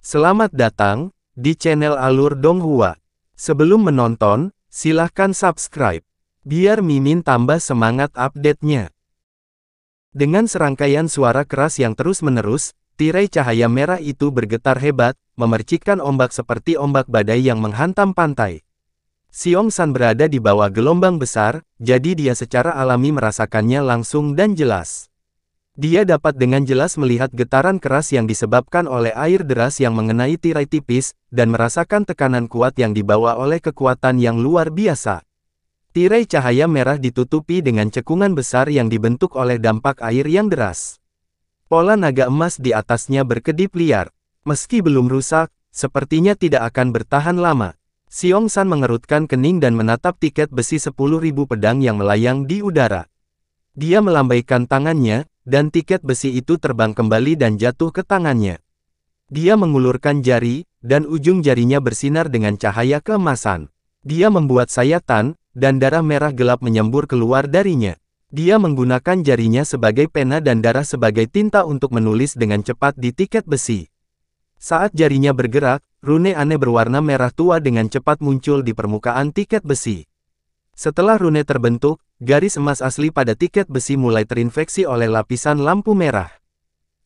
Selamat datang di channel Alur Donghua. Sebelum menonton, silahkan subscribe, biar Mimin tambah semangat update-nya. Dengan serangkaian suara keras yang terus-menerus, tirai cahaya merah itu bergetar hebat, memercikkan ombak seperti ombak badai yang menghantam pantai. Xiong San berada di bawah gelombang besar, jadi dia secara alami merasakannya langsung dan jelas. Dia dapat dengan jelas melihat getaran keras yang disebabkan oleh air deras yang mengenai tirai tipis, dan merasakan tekanan kuat yang dibawa oleh kekuatan yang luar biasa. Tirai cahaya merah ditutupi dengan cekungan besar yang dibentuk oleh dampak air yang deras. Pola naga emas di atasnya berkedip liar. Meski belum rusak, sepertinya tidak akan bertahan lama. Xiong San mengerutkan kening dan menatap tiket besi 10.000 pedang yang melayang di udara. Dia melambaikan tangannya, dan tiket besi itu terbang kembali dan jatuh ke tangannya. Dia mengulurkan jari, dan ujung jarinya bersinar dengan cahaya keemasan. Dia membuat sayatan, dan darah merah gelap menyembur keluar darinya. Dia menggunakan jarinya sebagai pena dan darah sebagai tinta untuk menulis dengan cepat di tiket besi. Saat jarinya bergerak, rune aneh berwarna merah tua dengan cepat muncul di permukaan tiket besi. Setelah rune terbentuk, garis emas asli pada tiket besi mulai terinfeksi oleh lapisan lampu merah.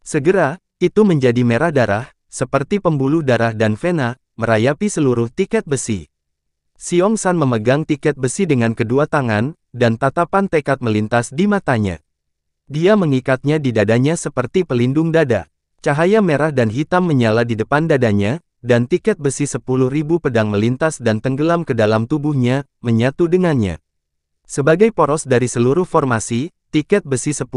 Segera, itu menjadi merah darah, seperti pembuluh darah dan vena, merayapi seluruh tiket besi. Xiong San memegang tiket besi dengan kedua tangan, dan tatapan tekad melintas di matanya. Dia mengikatnya di dadanya seperti pelindung dada. Cahaya merah dan hitam menyala di depan dadanya, dan tiket besi 10.000 pedang melintas dan tenggelam ke dalam tubuhnya, menyatu dengannya. Sebagai poros dari seluruh formasi, tiket besi 10.000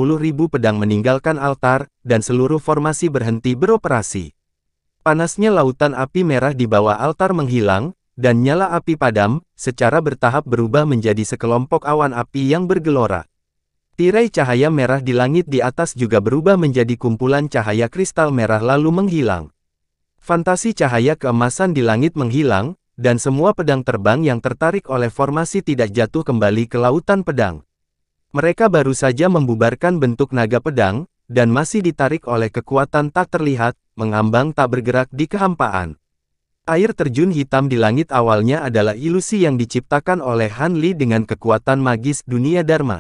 pedang meninggalkan altar, dan seluruh formasi berhenti beroperasi. Panasnya lautan api merah di bawah altar menghilang, dan nyala api padam, secara bertahap berubah menjadi sekelompok awan api yang bergelora. Tirai cahaya merah di langit di atas juga berubah menjadi kumpulan cahaya kristal merah lalu menghilang. Fantasi cahaya keemasan di langit menghilang, dan semua pedang terbang yang tertarik oleh formasi tidak jatuh kembali ke lautan pedang. Mereka baru saja membubarkan bentuk naga pedang, dan masih ditarik oleh kekuatan tak terlihat, mengambang tak bergerak di kehampaan. Air terjun hitam di langit awalnya adalah ilusi yang diciptakan oleh Han Li dengan kekuatan magis dunia Dharma.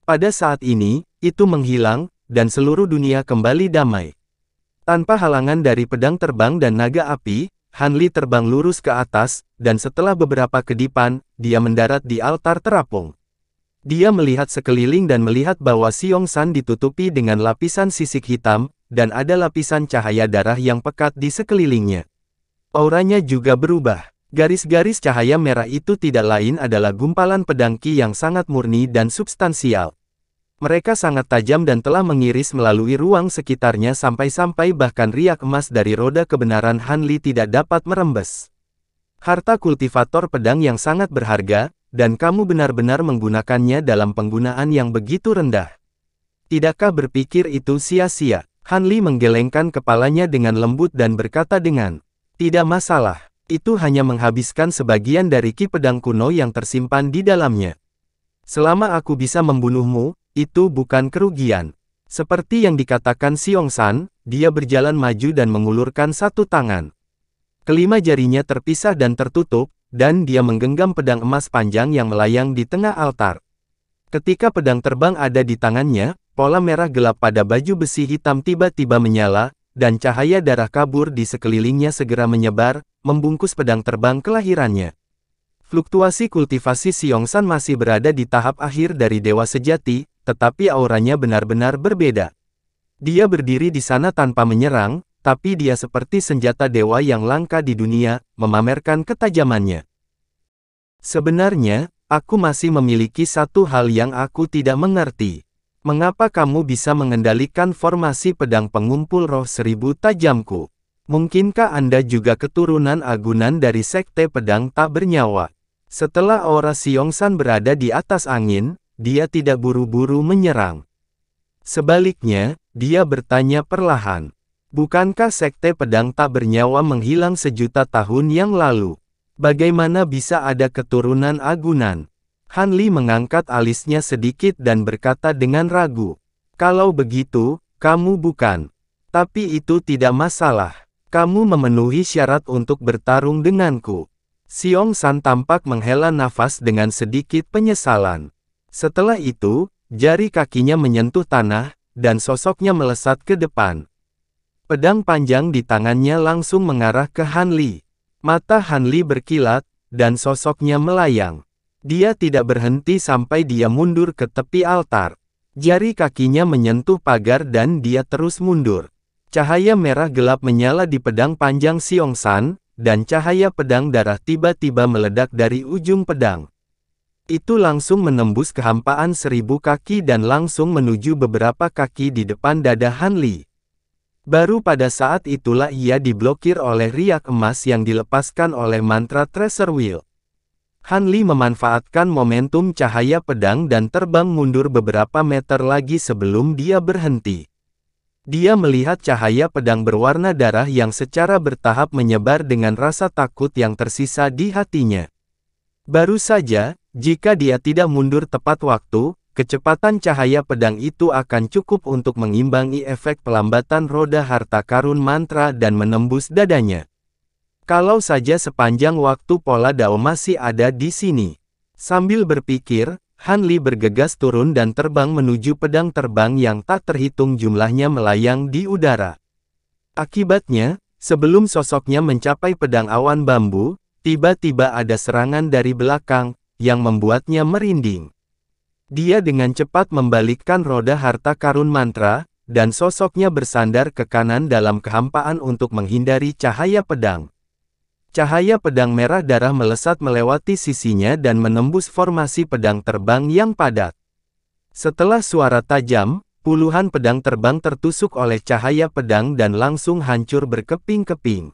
Pada saat ini, itu menghilang, dan seluruh dunia kembali damai. Tanpa halangan dari pedang terbang dan naga api, Han Li terbang lurus ke atas, dan setelah beberapa kedipan, dia mendarat di altar terapung. Dia melihat sekeliling dan melihat bahwa Xiong San ditutupi dengan lapisan sisik hitam, dan ada lapisan cahaya darah yang pekat di sekelilingnya. Auranya juga berubah. Garis-garis cahaya merah itu tidak lain adalah gumpalan pedang Qi yang sangat murni dan substansial. Mereka sangat tajam dan telah mengiris melalui ruang sekitarnya sampai-sampai bahkan riak emas dari roda kebenaran Han Li tidak dapat merembes. Harta kultivator pedang yang sangat berharga, dan kamu benar-benar menggunakannya dalam penggunaan yang begitu rendah. Tidakkah berpikir itu sia-sia? Han Li menggelengkan kepalanya dengan lembut dan berkata dengan, "Tidak masalah, itu hanya menghabiskan sebagian dari ki pedang kuno yang tersimpan di dalamnya. Selama aku bisa membunuhmu, itu bukan kerugian." Seperti yang dikatakan Xiong San, dia berjalan maju dan mengulurkan satu tangan. Kelima jarinya terpisah dan tertutup, dan dia menggenggam pedang emas panjang yang melayang di tengah altar. Ketika pedang terbang ada di tangannya, pola merah gelap pada baju besi hitam tiba-tiba menyala, dan cahaya darah kabur di sekelilingnya segera menyebar, membungkus pedang terbang kelahirannya. Fluktuasi kultivasi Xiong San masih berada di tahap akhir dari dewa sejati, tetapi auranya benar-benar berbeda. Dia berdiri di sana tanpa menyerang, tapi dia seperti senjata dewa yang langka di dunia, memamerkan ketajamannya. Sebenarnya, aku masih memiliki satu hal yang aku tidak mengerti. Mengapa kamu bisa mengendalikan formasi pedang pengumpul roh 1000 tajamku? Mungkinkah Anda juga keturunan agunan dari sekte pedang tak bernyawa? Setelah aura Xiong San berada di atas angin, dia tidak buru-buru menyerang. Sebaliknya, dia bertanya perlahan. Bukankah sekte pedang tak bernyawa menghilang sejuta tahun yang lalu? Bagaimana bisa ada keturunan agunan? Han Li mengangkat alisnya sedikit dan berkata dengan ragu. Kalau begitu, kamu bukan. Tapi itu tidak masalah. Kamu memenuhi syarat untuk bertarung denganku. Xiong San tampak menghela nafas dengan sedikit penyesalan. Setelah itu, jari kakinya menyentuh tanah, dan sosoknya melesat ke depan. Pedang panjang di tangannya langsung mengarah ke Han Li. Mata Han Li berkilat, dan sosoknya melayang. Dia tidak berhenti sampai dia mundur ke tepi altar. Jari kakinya menyentuh pagar dan dia terus mundur. Cahaya merah gelap menyala di pedang panjang Xiong San, dan cahaya pedang darah tiba-tiba meledak dari ujung pedang. Itu langsung menembus kehampaan 1000 kaki dan langsung menuju beberapa kaki di depan dada Han Li. Baru pada saat itulah ia diblokir oleh riak emas yang dilepaskan oleh mantra Treasure Wheel. Han Li memanfaatkan momentum cahaya pedang dan terbang mundur beberapa meter lagi sebelum dia berhenti. Dia melihat cahaya pedang berwarna darah yang secara bertahap menyebar dengan rasa takut yang tersisa di hatinya. Baru saja, jika dia tidak mundur tepat waktu, kecepatan cahaya pedang itu akan cukup untuk mengimbangi efek pelambatan roda harta karun mantra dan menembus dadanya. Kalau saja sepanjang waktu pola Dao masih ada di sini. Sambil berpikir, Han Li bergegas turun dan terbang menuju pedang terbang yang tak terhitung jumlahnya melayang di udara. Akibatnya, sebelum sosoknya mencapai pedang awan bambu, tiba-tiba ada serangan dari belakang, yang membuatnya merinding. Dia dengan cepat membalikkan roda harta karun mantra, dan sosoknya bersandar ke kanan dalam kehampaan untuk menghindari cahaya pedang. Cahaya pedang merah darah melesat melewati sisinya dan menembus formasi pedang terbang yang padat. Setelah suara tajam, puluhan pedang terbang tertusuk oleh cahaya pedang dan langsung hancur berkeping-keping.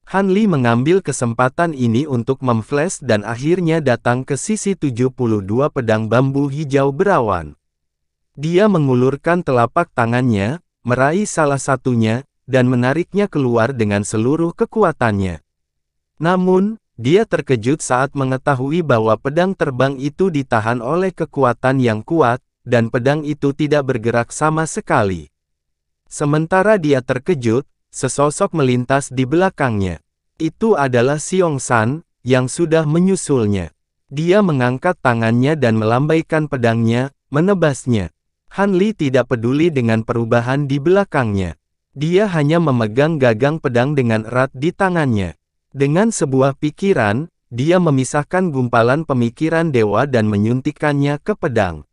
Han Li mengambil kesempatan ini untuk memflash dan akhirnya datang ke sisi 72 pedang bambu hijau berawan. Dia mengulurkan telapak tangannya, meraih salah satunya, dan menariknya keluar dengan seluruh kekuatannya. Namun, dia terkejut saat mengetahui bahwa pedang terbang itu ditahan oleh kekuatan yang kuat, dan pedang itu tidak bergerak sama sekali. Sementara dia terkejut, sesosok melintas di belakangnya. Itu adalah Xiong San, yang sudah menyusulnya. Dia mengangkat tangannya dan melambaikan pedangnya, menebasnya. Han Li tidak peduli dengan perubahan di belakangnya. Dia hanya memegang gagang pedang dengan erat di tangannya. Dengan sebuah pikiran, dia memisahkan gumpalan pemikiran dewa dan menyuntikkannya ke pedang.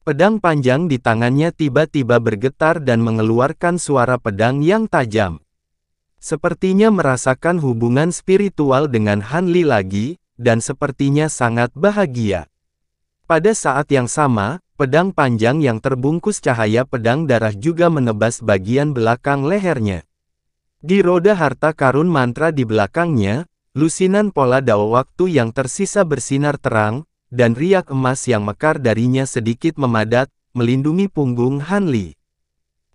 Pedang panjang di tangannya tiba-tiba bergetar dan mengeluarkan suara pedang yang tajam. Sepertinya merasakan hubungan spiritual dengan Han Li lagi, dan sepertinya sangat bahagia. Pada saat yang sama, pedang panjang yang terbungkus cahaya pedang darah juga menebas bagian belakang lehernya. Di roda harta karun mantra di belakangnya, lusinan pola dao waktu yang tersisa bersinar terang, dan riak emas yang mekar darinya sedikit memadat, melindungi punggung Han Li.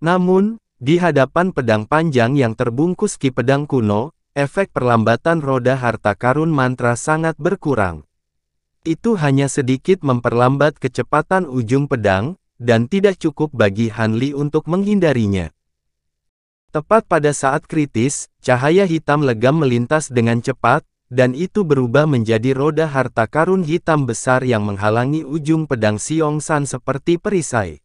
Namun, di hadapan pedang panjang yang terbungkus ki pedang kuno, efek perlambatan roda harta karun mantra sangat berkurang. Itu hanya sedikit memperlambat kecepatan ujung pedang, dan tidak cukup bagi Han Li untuk menghindarinya. Tepat pada saat kritis, cahaya hitam legam melintas dengan cepat, dan itu berubah menjadi roda harta karun hitam besar yang menghalangi ujung pedang Xiong San seperti perisai.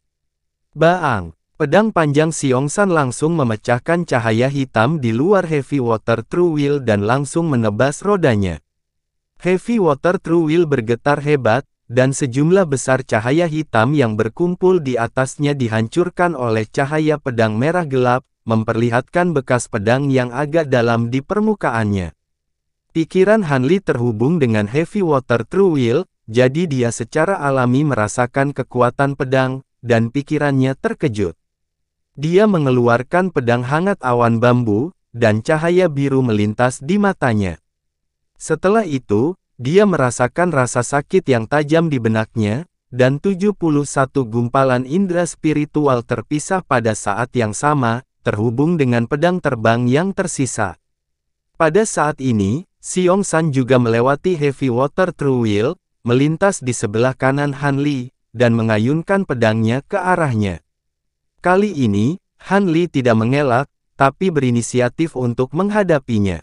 Baang! Pedang panjang Xiong San langsung memecahkan cahaya hitam di luar Heavy Water True Wheel dan langsung menebas rodanya. Heavy Water True Wheel bergetar hebat, dan sejumlah besar cahaya hitam yang berkumpul di atasnya dihancurkan oleh cahaya pedang merah gelap, memperlihatkan bekas pedang yang agak dalam di permukaannya. Pikiran Han Li terhubung dengan Heavy Water True Wheel, jadi dia secara alami merasakan kekuatan pedang, dan pikirannya terkejut. Dia mengeluarkan pedang hangat awan bambu, dan cahaya biru melintas di matanya. Setelah itu, dia merasakan rasa sakit yang tajam di benaknya, dan 71 gumpalan indera spiritual terpisah pada saat yang sama, terhubung dengan pedang terbang yang tersisa. Pada saat ini, Xiong San juga melewati Heavy Water True Wheel, melintas di sebelah kanan Han Li, dan mengayunkan pedangnya ke arahnya. Kali ini, Han Li tidak mengelak, tapi berinisiatif untuk menghadapinya.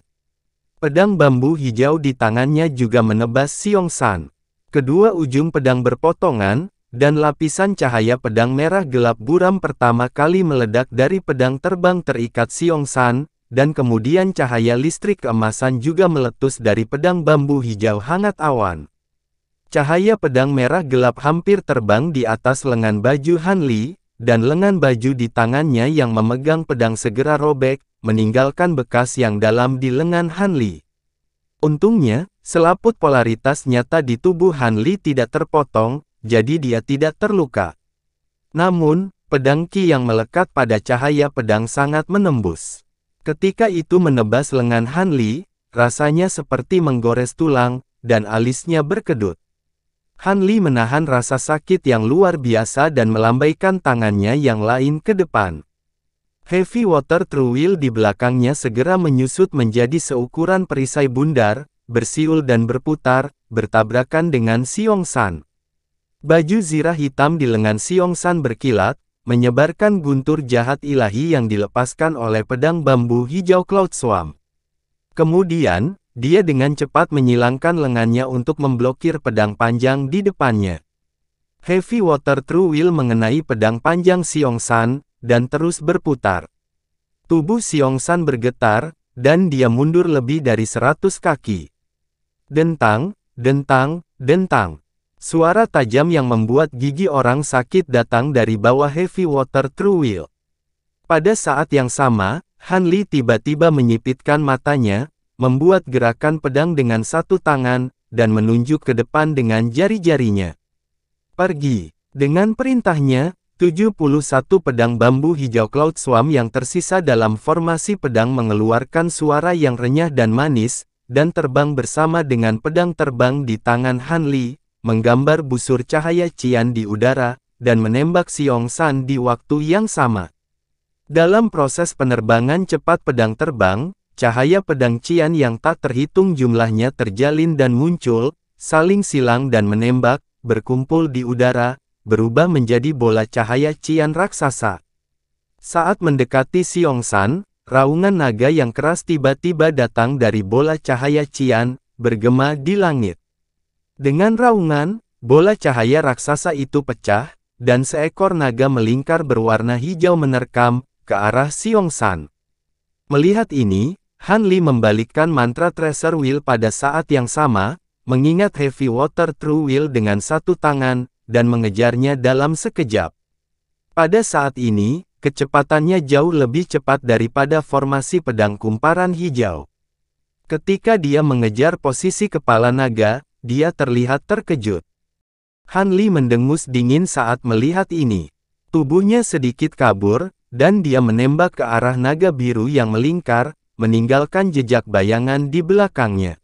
Pedang bambu hijau di tangannya juga menebas Xiongsan. Kedua ujung pedang berpotongan, dan lapisan cahaya pedang merah gelap buram pertama kali meledak dari pedang terbang terikat Xiongsan, dan kemudian cahaya listrik keemasan juga meletus dari pedang bambu hijau hangat awan. Cahaya pedang merah gelap hampir terbang di atas lengan baju Han Li, dan lengan baju di tangannya yang memegang pedang segera robek, meninggalkan bekas yang dalam di lengan Han Li. Untungnya, selaput polaritas nyata di tubuh Han Li tidak terpotong, jadi dia tidak terluka. Namun, pedang Qi yang melekat pada cahaya pedang sangat menembus. Ketika itu menebas lengan Han Li, rasanya seperti menggores tulang, dan alisnya berkedut. Han Li menahan rasa sakit yang luar biasa dan melambaikan tangannya yang lain ke depan. Heavy Water True Will di belakangnya segera menyusut menjadi seukuran perisai bundar, bersiul dan berputar, bertabrakan dengan Xiongsan. Baju zirah hitam di lengan Xiongsan berkilat, menyebarkan guntur jahat ilahi yang dilepaskan oleh pedang bambu hijau Cloud Swarm. Kemudian, dia dengan cepat menyilangkan lengannya untuk memblokir pedang panjang di depannya. Heavy Water True Will mengenai pedang panjang Xiongsan, dan terus berputar. Tubuh Xiongsan bergetar, dan dia mundur lebih dari 100 kaki. Dentang, dentang, dentang. Suara tajam yang membuat gigi orang sakit datang dari bawah Heavy Water True Will. Pada saat yang sama, Han Li tiba-tiba menyipitkan matanya, membuat gerakan pedang dengan satu tangan, dan menunjuk ke depan dengan jari-jarinya. Pergi. Dengan perintahnya, 71 pedang bambu hijau Cloud Swarm yang tersisa dalam formasi pedang mengeluarkan suara yang renyah dan manis, dan terbang bersama dengan pedang terbang di tangan Han Li, menggambar busur cahaya Qian di udara, dan menembak Xiongsan di waktu yang sama. Dalam proses penerbangan cepat pedang terbang, cahaya pedang Qian yang tak terhitung jumlahnya terjalin dan muncul, saling silang dan menembak, berkumpul di udara, berubah menjadi bola cahaya Qian raksasa. Saat mendekati Xiongsan, raungan naga yang keras tiba-tiba datang dari bola cahaya Qian, bergema di langit. Dengan raungan, bola cahaya raksasa itu pecah, dan seekor naga melingkar berwarna hijau menerkam, ke arah Xiongsan. Melihat ini, Han Li membalikkan mantra Treasure Wheel pada saat yang sama, mengingat Heavy Water True Will dengan satu tangan, dan mengejarnya dalam sekejap. Pada saat ini, kecepatannya jauh lebih cepat daripada formasi pedang kumparan hijau. Ketika dia mengejar posisi kepala naga, dia terlihat terkejut. Han Li mendengus dingin saat melihat ini. Tubuhnya sedikit kabur, dan dia menembak ke arah naga biru yang melingkar, meninggalkan jejak bayangan di belakangnya.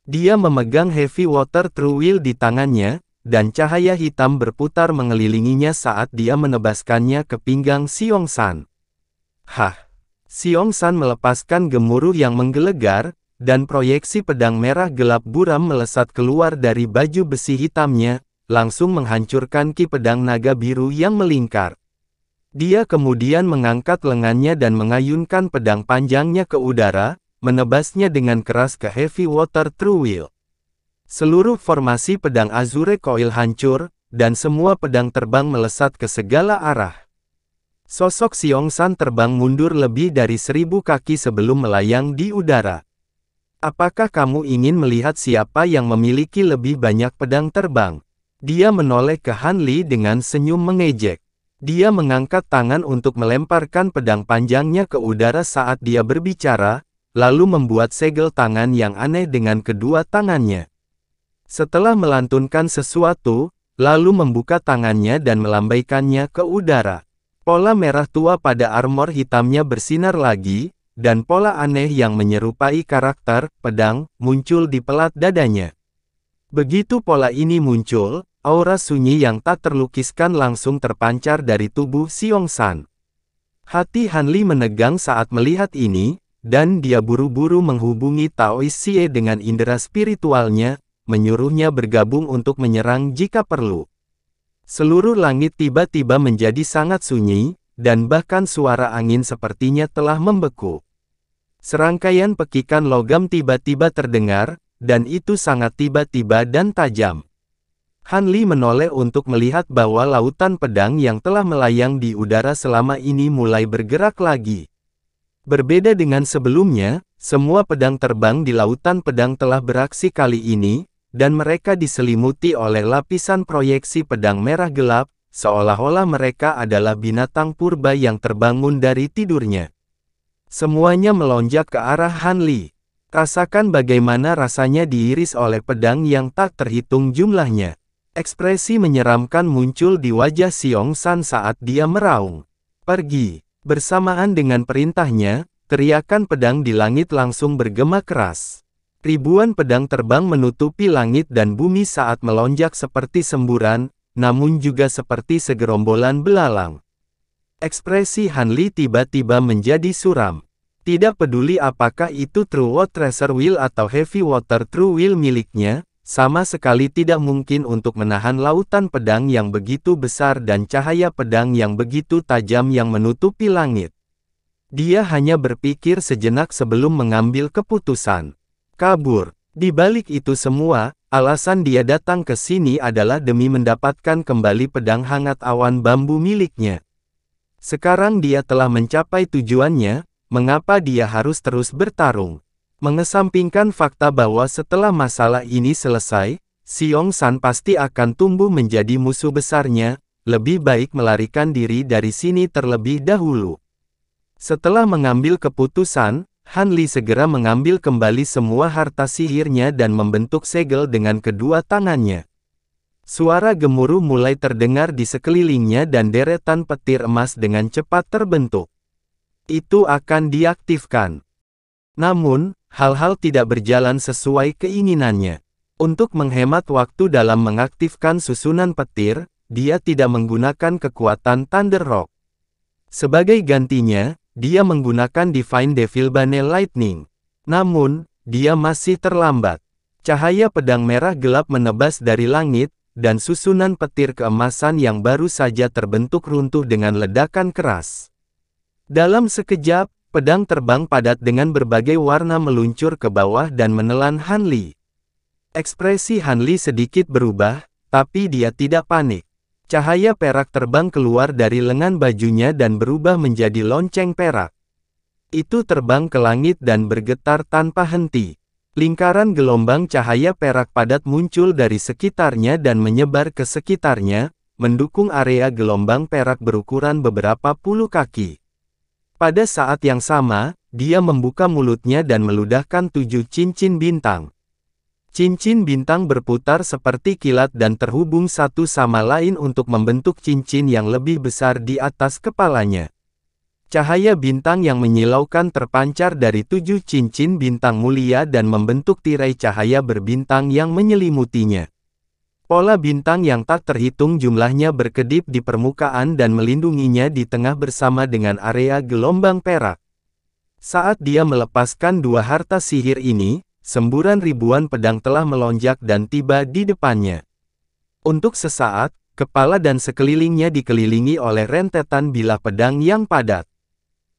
Dia memegang Heavy Water True Will di tangannya, dan cahaya hitam berputar mengelilinginya saat dia menebaskannya ke pinggang Xiongsan. Hah! Xiongsan melepaskan gemuruh yang menggelegar, dan proyeksi pedang merah gelap buram melesat keluar dari baju besi hitamnya, langsung menghancurkan ki pedang naga biru yang melingkar. Dia kemudian mengangkat lengannya dan mengayunkan pedang panjangnya ke udara, menebasnya dengan keras ke Heavy Water True Will. Seluruh formasi pedang Azure Coil hancur, dan semua pedang terbang melesat ke segala arah. Sosok Xiongsan terbang mundur lebih dari 1000 kaki sebelum melayang di udara. Apakah kamu ingin melihat siapa yang memiliki lebih banyak pedang terbang? Dia menoleh ke Han Li dengan senyum mengejek. Dia mengangkat tangan untuk melemparkan pedang panjangnya ke udara saat dia berbicara, lalu membuat segel tangan yang aneh dengan kedua tangannya. Setelah melantunkan sesuatu, lalu membuka tangannya dan melambaikannya ke udara. Pola merah tua pada armor hitamnya bersinar lagi, dan pola aneh yang menyerupai karakter pedang muncul di pelat dadanya. Begitu pola ini muncul, aura sunyi yang tak terlukiskan langsung terpancar dari tubuh Xiongsan. Hati Han Li menegang saat melihat ini, dan dia buru-buru menghubungi Taoist Xie dengan indera spiritualnya, menyuruhnya bergabung untuk menyerang jika perlu. Seluruh langit tiba-tiba menjadi sangat sunyi, dan bahkan suara angin sepertinya telah membeku. Serangkaian pekikan logam tiba-tiba terdengar, dan itu sangat tiba-tiba dan tajam. Han Li menoleh untuk melihat bahwa lautan pedang yang telah melayang di udara selama ini mulai bergerak lagi. Berbeda dengan sebelumnya, semua pedang terbang di lautan pedang telah beraksi kali ini, dan mereka diselimuti oleh lapisan proyeksi pedang merah gelap, seolah-olah mereka adalah binatang purba yang terbangun dari tidurnya. Semuanya melonjak ke arah Han Li. Rasakan bagaimana rasanya diiris oleh pedang yang tak terhitung jumlahnya. Ekspresi menyeramkan muncul di wajah Xiong San saat dia meraung. Pergi. Bersamaan dengan perintahnya, teriakan pedang di langit langsung bergema keras. Ribuan pedang terbang menutupi langit dan bumi saat melonjak seperti semburan, namun juga seperti segerombolan belalang. Ekspresi Han Li tiba-tiba menjadi suram. Tidak peduli apakah itu True Water Treasure Wheel atau Heavy Water True Wheel miliknya, sama sekali tidak mungkin untuk menahan lautan pedang yang begitu besar dan cahaya pedang yang begitu tajam yang menutupi langit. Dia hanya berpikir sejenak sebelum mengambil keputusan. Kabur. Di balik itu semua, alasan dia datang ke sini adalah demi mendapatkan kembali pedang hangat awan bambu miliknya. Sekarang dia telah mencapai tujuannya, mengapa dia harus terus bertarung? Mengesampingkan fakta bahwa setelah masalah ini selesai, Xiong San pasti akan tumbuh menjadi musuh besarnya, lebih baik melarikan diri dari sini terlebih dahulu. Setelah mengambil keputusan, Han Li segera mengambil kembali semua harta sihirnya dan membentuk segel dengan kedua tangannya. Suara gemuruh mulai terdengar di sekelilingnya dan deretan petir emas dengan cepat terbentuk. Itu akan diaktifkan. Namun, hal-hal tidak berjalan sesuai keinginannya. Untuk menghemat waktu dalam mengaktifkan susunan petir, dia tidak menggunakan kekuatan Thunder Rock. Sebagai gantinya, dia menggunakan Divine Devil Bane Lightning. Namun, dia masih terlambat. Cahaya pedang merah gelap menebas dari langit, dan susunan petir keemasan yang baru saja terbentuk runtuh dengan ledakan keras. Dalam sekejap, pedang terbang padat dengan berbagai warna meluncur ke bawah dan menelan Han Li. Ekspresi Han Li sedikit berubah, tapi dia tidak panik. Cahaya perak terbang keluar dari lengan bajunya dan berubah menjadi lonceng perak. Itu terbang ke langit dan bergetar tanpa henti. Lingkaran gelombang cahaya perak padat muncul dari sekitarnya dan menyebar ke sekitarnya, mendukung area gelombang perak berukuran beberapa puluh kaki. Pada saat yang sama, dia membuka mulutnya dan meludahkan 7 cincin bintang. Cincin bintang berputar seperti kilat dan terhubung satu sama lain untuk membentuk cincin yang lebih besar di atas kepalanya. Cahaya bintang yang menyilaukan terpancar dari 7 cincin bintang mulia dan membentuk tirai cahaya berbintang yang menyelimutinya. Pola bintang yang tak terhitung jumlahnya berkedip di permukaan dan melindunginya di tengah bersama dengan area gelombang perak. Saat dia melepaskan dua harta sihir ini, semburan ribuan pedang telah melonjak dan tiba di depannya. Untuk sesaat, kepala dan sekelilingnya dikelilingi oleh rentetan bilah pedang yang padat.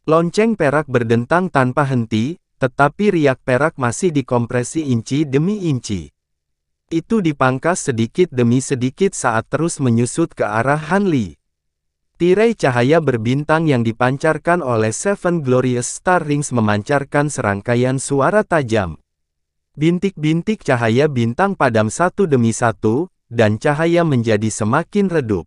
Lonceng perak berdentang tanpa henti, tetapi riak perak masih dikompresi inci demi inci. Itu dipangkas sedikit demi sedikit saat terus menyusut ke arah Han Li. Tirai cahaya berbintang yang dipancarkan oleh Seven Glorious Star Rings memancarkan serangkaian suara tajam. Bintik-bintik cahaya bintang padam satu demi satu, dan cahaya menjadi semakin redup.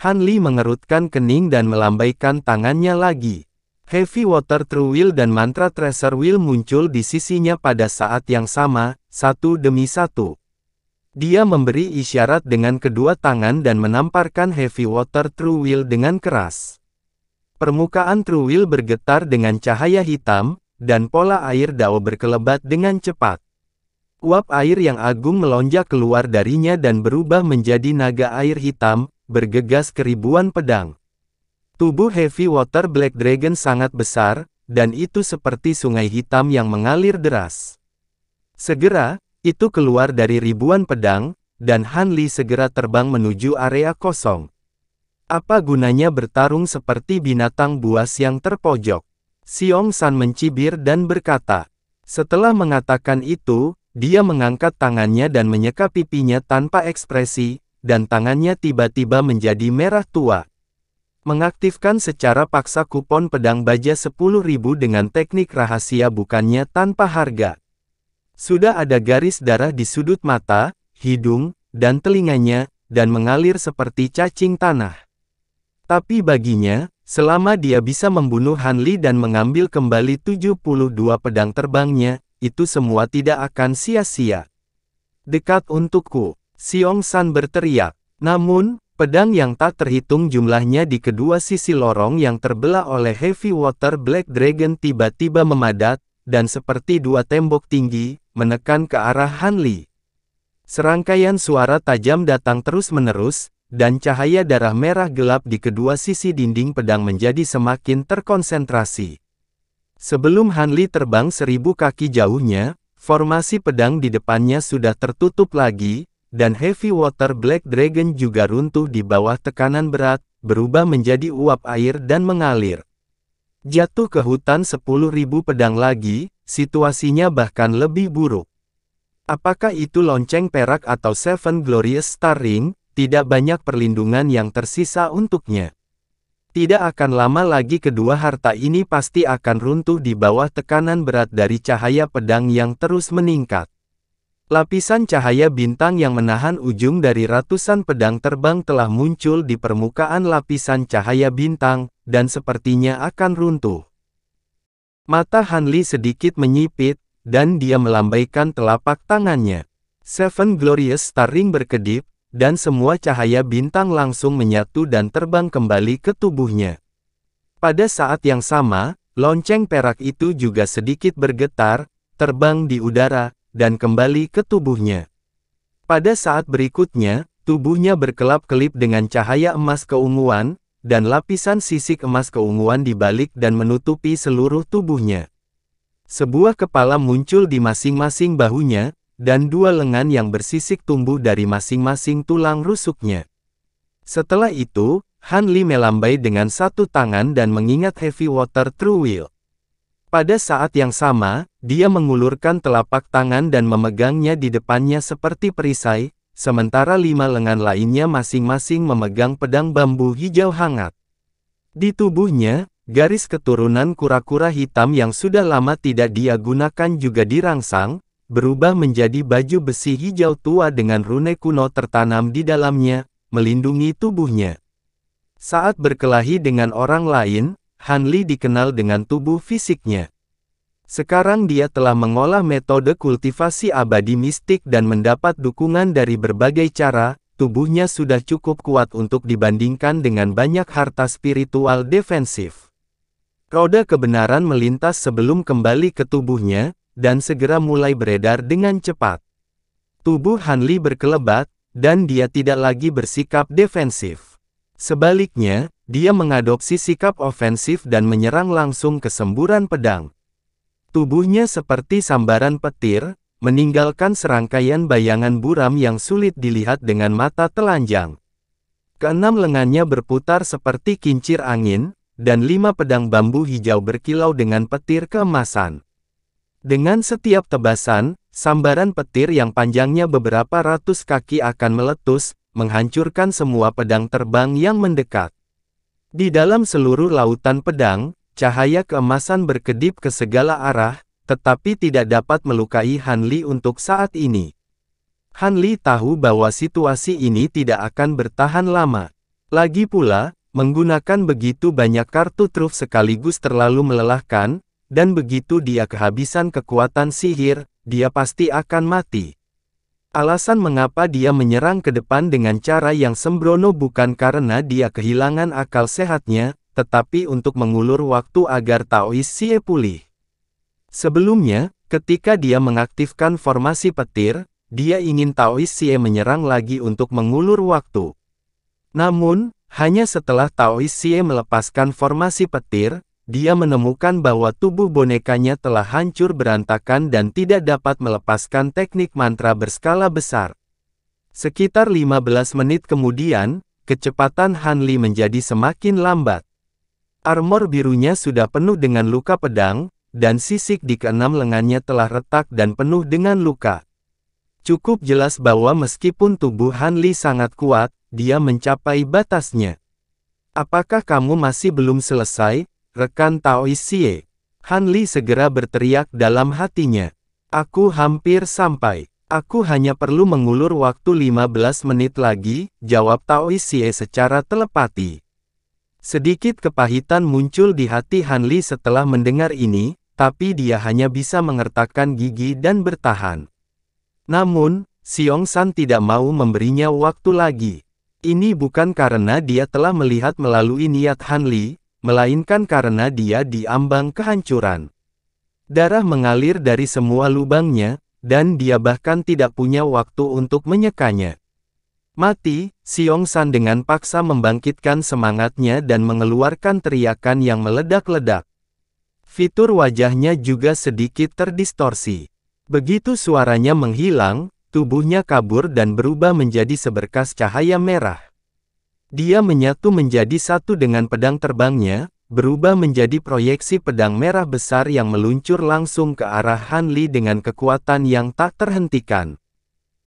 Han Li mengerutkan kening dan melambaikan tangannya lagi. Heavy Water True Wheel dan mantra Treasure Wheel muncul di sisinya pada saat yang sama, satu demi satu. Dia memberi isyarat dengan kedua tangan dan menamparkan Heavy Water True Wheel dengan keras. Permukaan True Wheel bergetar dengan cahaya hitam, dan pola air dao berkelebat dengan cepat. Uap air yang agung melonjak keluar darinya dan berubah menjadi naga air hitam, bergegas ke ribuan pedang. Tubuh Heavy Water Black Dragon sangat besar, dan itu seperti sungai hitam yang mengalir deras. Segera, itu keluar dari ribuan pedang, dan Han Li segera terbang menuju area kosong. Apa gunanya bertarung seperti binatang buas yang terpojok? Xiong San mencibir dan berkata. Setelah mengatakan itu, dia mengangkat tangannya dan menyeka pipinya tanpa ekspresi, dan tangannya tiba-tiba menjadi merah tua. Mengaktifkan secara paksa kupon pedang baja 10.000 dengan teknik rahasia bukannya tanpa harga. Sudah ada garis darah di sudut mata, hidung, dan telinganya, dan mengalir seperti cacing tanah. Tapi baginya, selama dia bisa membunuh Han Li dan mengambil kembali 72 pedang terbangnya, itu semua tidak akan sia-sia. Dekat untukku, Xiong San berteriak. Namun, pedang yang tak terhitung jumlahnya di kedua sisi lorong yang terbelah oleh Heavy Water Black Dragon tiba-tiba memadat, dan seperti dua tembok tinggi, menekan ke arah Han Li. Serangkaian suara tajam datang terus-menerus, dan cahaya darah merah gelap di kedua sisi dinding pedang menjadi semakin terkonsentrasi. Sebelum Han Li terbang 1000 kaki jauhnya, formasi pedang di depannya sudah tertutup lagi, dan Heavy Water Black Dragon juga runtuh di bawah tekanan berat, berubah menjadi uap air dan mengalir. Jatuh ke hutan 10.000 pedang lagi, situasinya bahkan lebih buruk. Apakah itu lonceng perak atau Seven Glorious Star Ring? Tidak banyak perlindungan yang tersisa untuknya. Tidak akan lama lagi kedua harta ini pasti akan runtuh di bawah tekanan berat dari cahaya pedang yang terus meningkat. Lapisan cahaya bintang yang menahan ujung dari ratusan pedang terbang telah muncul di permukaan lapisan cahaya bintang, dan sepertinya akan runtuh. Mata Han Li sedikit menyipit, dan dia melambaikan telapak tangannya. Seven Glorious Star Ring berkedip, dan semua cahaya bintang langsung menyatu dan terbang kembali ke tubuhnya. Pada saat yang sama, lonceng perak itu juga sedikit bergetar, terbang di udara, dan kembali ke tubuhnya. Pada saat berikutnya, tubuhnya berkelap-kelip dengan cahaya emas keunguan, dan lapisan sisik emas keunguan dibalik dan menutupi seluruh tubuhnya. Sebuah kepala muncul di masing-masing bahunya, dan dua lengan yang bersisik tumbuh dari masing-masing tulang rusuknya. Setelah itu, Han Li melambai dengan satu tangan dan mengingat Heavy Water True Will. Pada saat yang sama, dia mengulurkan telapak tangan dan memegangnya di depannya seperti perisai, sementara 5 lengan lainnya masing-masing memegang pedang bambu hijau hangat. Di tubuhnya, garis keturunan kura-kura hitam yang sudah lama tidak dia gunakan juga dirangsang, berubah menjadi baju besi hijau tua dengan rune kuno tertanam di dalamnya, melindungi tubuhnya. Saat berkelahi dengan orang lain, Han Li dikenal dengan tubuh fisiknya. Sekarang dia telah mengolah metode kultivasi abadi mistik dan mendapat dukungan dari berbagai cara, tubuhnya sudah cukup kuat untuk dibandingkan dengan banyak harta spiritual defensif. Roda kebenaran melintas sebelum kembali ke tubuhnya, dan segera mulai beredar dengan cepat. Tubuh Han Li berkelebat, dan dia tidak lagi bersikap defensif. Sebaliknya, dia mengadopsi sikap ofensif dan menyerang langsung ke semburan pedang. Tubuhnya seperti sambaran petir, meninggalkan serangkaian bayangan buram yang sulit dilihat dengan mata telanjang. Keenam lengannya berputar seperti kincir angin, dan 5 pedang bambu hijau berkilau dengan petir keemasan. Dengan setiap tebasan, sambaran petir yang panjangnya beberapa ratus kaki akan meletus, menghancurkan semua pedang terbang yang mendekat. Di dalam seluruh lautan pedang, cahaya keemasan berkedip ke segala arah, tetapi tidak dapat melukai Han Li untuk saat ini. Han Li tahu bahwa situasi ini tidak akan bertahan lama. Lagi pula, menggunakan begitu banyak kartu truf sekaligus terlalu melelahkan, dan begitu dia kehabisan kekuatan sihir, dia pasti akan mati. Alasan mengapa dia menyerang ke depan dengan cara yang sembrono bukan karena dia kehilangan akal sehatnya, tetapi untuk mengulur waktu agar Taoist Xie pulih. Sebelumnya, ketika dia mengaktifkan formasi petir, dia ingin Taoist Xie menyerang lagi untuk mengulur waktu. Namun, hanya setelah Taoist Xie melepaskan formasi petir, dia menemukan bahwa tubuh bonekanya telah hancur berantakan dan tidak dapat melepaskan teknik mantra berskala besar. Sekitar 15 menit kemudian, kecepatan Han Li menjadi semakin lambat. Armor birunya sudah penuh dengan luka pedang, dan sisik di keenam lengannya telah retak dan penuh dengan luka. Cukup jelas bahwa meskipun tubuh Han Li sangat kuat, dia mencapai batasnya. Apakah kamu masih belum selesai, rekan Tao Xie? Han Li segera berteriak dalam hatinya. Aku hampir sampai. Aku hanya perlu mengulur waktu 15 menit lagi, jawab Tao Xie secara telepati. Sedikit kepahitan muncul di hati Han Li setelah mendengar ini, tapi dia hanya bisa mengertakkan gigi dan bertahan. Namun, Xiong San tidak mau memberinya waktu lagi. Ini bukan karena dia telah melihat melalui niat Han Li, melainkan karena dia diambang kehancuran. Darah mengalir dari semua lubangnya, dan dia bahkan tidak punya waktu untuk menyekanya. Mati, Xiong San dengan paksa membangkitkan semangatnya dan mengeluarkan teriakan yang meledak-ledak. Fitur wajahnya juga sedikit terdistorsi. Begitu suaranya menghilang, tubuhnya kabur dan berubah menjadi seberkas cahaya merah. Dia menyatu menjadi satu dengan pedang terbangnya, berubah menjadi proyeksi pedang merah besar yang meluncur langsung ke arah Han Li dengan kekuatan yang tak terhentikan.